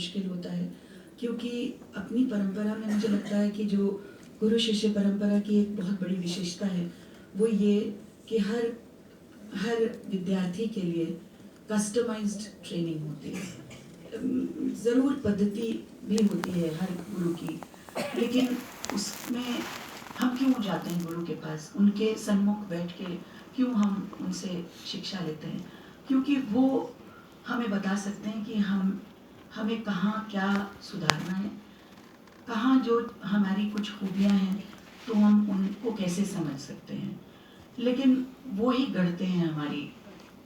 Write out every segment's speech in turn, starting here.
मुश्किल होता है, क्योंकि अपनी परंपरा में मुझे लगता है कि जो गुरु शिष्य परंपरा की एक बहुत बड़ी विशेषता है वो ये कि हर विद्यार्थी के लिए कस्टमाइज्ड ट्रेनिंग होती है। ज़रूर पद्धति भी होती है हर गुरु की, लेकिन उसमें हम क्यों जाते हैं गुरु के पास, उनके सन्मुख बैठ के क्यों हम उनसे शिक्षा लेते हैं? क्योंकि वो हमें बता सकते हैं कि हमें कहाँ क्या सुधारना है, कहाँ जो हमारी कुछ खूबियाँ हैं तो हम उनको कैसे समझ सकते हैं। लेकिन वो ही गढ़ते हैं हमारी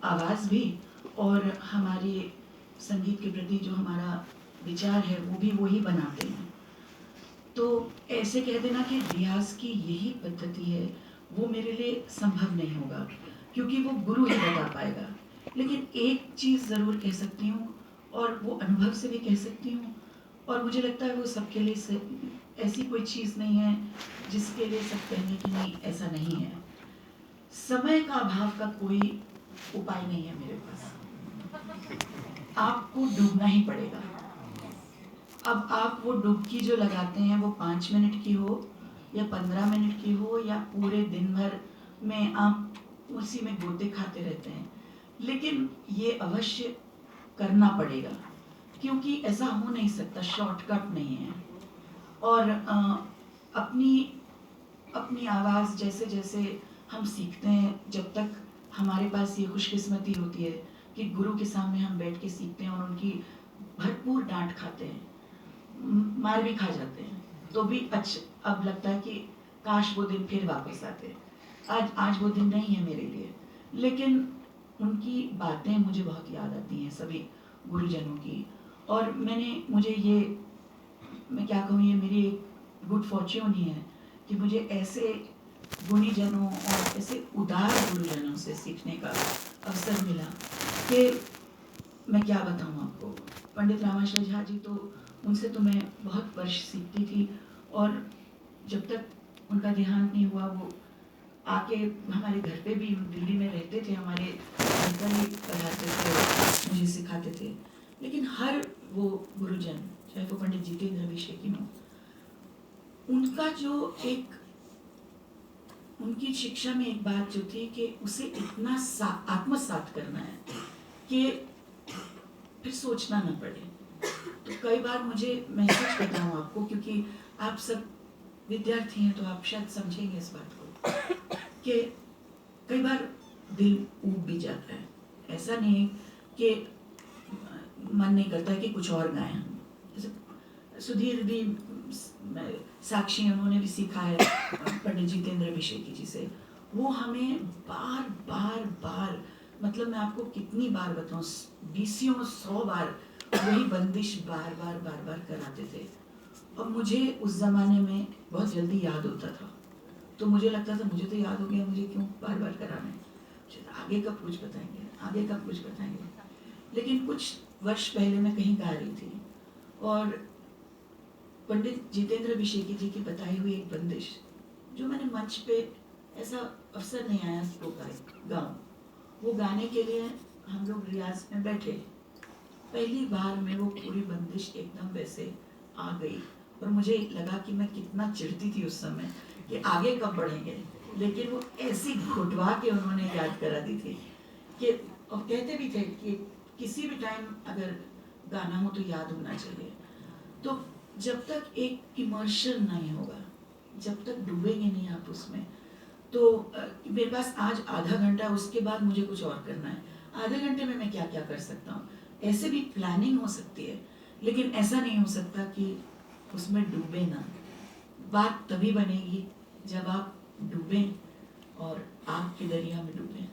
आवाज़ भी, और हमारे संगीत के प्रति जो हमारा विचार है वो भी वही बनाते हैं। तो ऐसे कह देना कि रियाज की यही पद्धति है, वो मेरे लिए संभव नहीं होगा, क्योंकि वो गुरु ही बता पाएगा। लेकिन एक चीज़ ज़रूर कह सकती हूँ, और वो अनुभव से भी कह सकती हूँ, और मुझे लगता है वो सबके लिए ऐसी कोई चीज़ नहीं है जिसके लिए सब कहेंगे कि नहीं ऐसा नहीं है। समय का अभाव का कोई उपाय नहीं है मेरे पास, आपको डूबना ही पड़ेगा। अब आप वो डुबकी जो लगाते हैं वो 5 मिनट की हो या 15 मिनट की हो या पूरे दिन भर में आप उसी में गोते खाते रहते हैं, लेकिन ये अवश्य करना पड़ेगा, क्योंकि ऐसा हो नहीं सकता, शॉर्टकट नहीं है। और अपनी अपनी आवाज़ जैसे जैसे हम सीखते हैं, जब तक हमारे पास ये खुशकिस्मती होती है कि गुरु के सामने हम बैठ के सीखते हैं और उनकी भरपूर डांट खाते हैं, मार भी खा जाते हैं, तो भी अच्छा अब लगता है कि काश वो दिन फिर वापस आते। आज वो दिन नहीं है मेरे लिए, लेकिन उनकी बातें मुझे बहुत याद आती हैं, सभी गुरुजनों की। और मैं क्या कहूँ, ये मेरी एक गुड फॉर्च्यून ही है कि मुझे ऐसे गुणीजनों और ऐसे उदार गुरुजनों से सीखने का अवसर मिला कि मैं क्या बताऊँ आपको। पंडित रामाश्रय झा जी, तो उनसे तो मैं बहुत वर्ष सीखती थी, और जब तक उनका देहांत नहीं हुआ वो आके हमारे घर पे भी, दिल्ली में रहते थे, हमारे अंकल ही पढ़ाते थे, मुझे सिखाते थे। लेकिन हर वो गुरुजन, चाहे वो पंडित जितेंद्र अभिषेकी हो, उनका जो एक उनकी शिक्षा में एक बात जो थी कि उसे इतना आत्मसात करना है कि फिर सोचना न पड़े। तो कई बार मैं सच बताऊँ आपको, क्योंकि आप सब विद्यार्थी हैं तो आप शायद समझेंगे इस बात को, कि कई बार दिल ऊब भी जाता है। ऐसा नहीं कि मन नहीं करता कि कुछ और गाएं हम। जैसे सुधीर भी, साक्षी, उन्होंने भी सीखा है पंडित जितेंद्र अभिषेकी जी से। वो हमें बार बार बार, मतलब मैं आपको कितनी बार बताऊँ, 100 बार वही बंदिश बार बार बार बार कराते थे। और मुझे उस ज़माने में बहुत जल्दी याद होता था, तो मुझे लगता था मुझे तो याद हो गया, मुझे क्यों बार बार कराना है, आगे कब कुछ बताएंगे, आगे कब कुछ बताएंगे। लेकिन कुछ वर्ष पहले मैं कहीं गा रही थी, और पंडित जितेंद्र अभिषेकी जी की बताई हुई एक बंदिश, जो मैंने मंच पे, ऐसा अवसर नहीं आया उसको गाऊं, वो गाने के लिए हम लोग रियाज में बैठे। पहली बार में वो पूरी बंदिश एकदम वैसे आ गई, और मुझे लगा कि मैं कितना चिढ़ती थी उस समय कि आगे कब बढ़ेंगे, लेकिन वो ऐसी घुटवा के उन्होंने याद करा दी थी कि, और कहते भी थे कि किसी भी टाइम अगर गाना हो तो याद होना चाहिए। तो जब तक एक इमर्शन नहीं होगा, जब तक डूबेंगे नहीं आप उसमें, तो मेरे पास आज आधा घंटा, उसके बाद मुझे कुछ और करना है, आधे घंटे में मैं क्या क्या कर सकता हूँ। ऐसे भी प्लानिंग हो सकती है, लेकिन ऐसा नहीं हो सकता कि उसमें डूबे ना। बात तभी बनेगी जब आप डूबें और आग के दरिया में डूबें।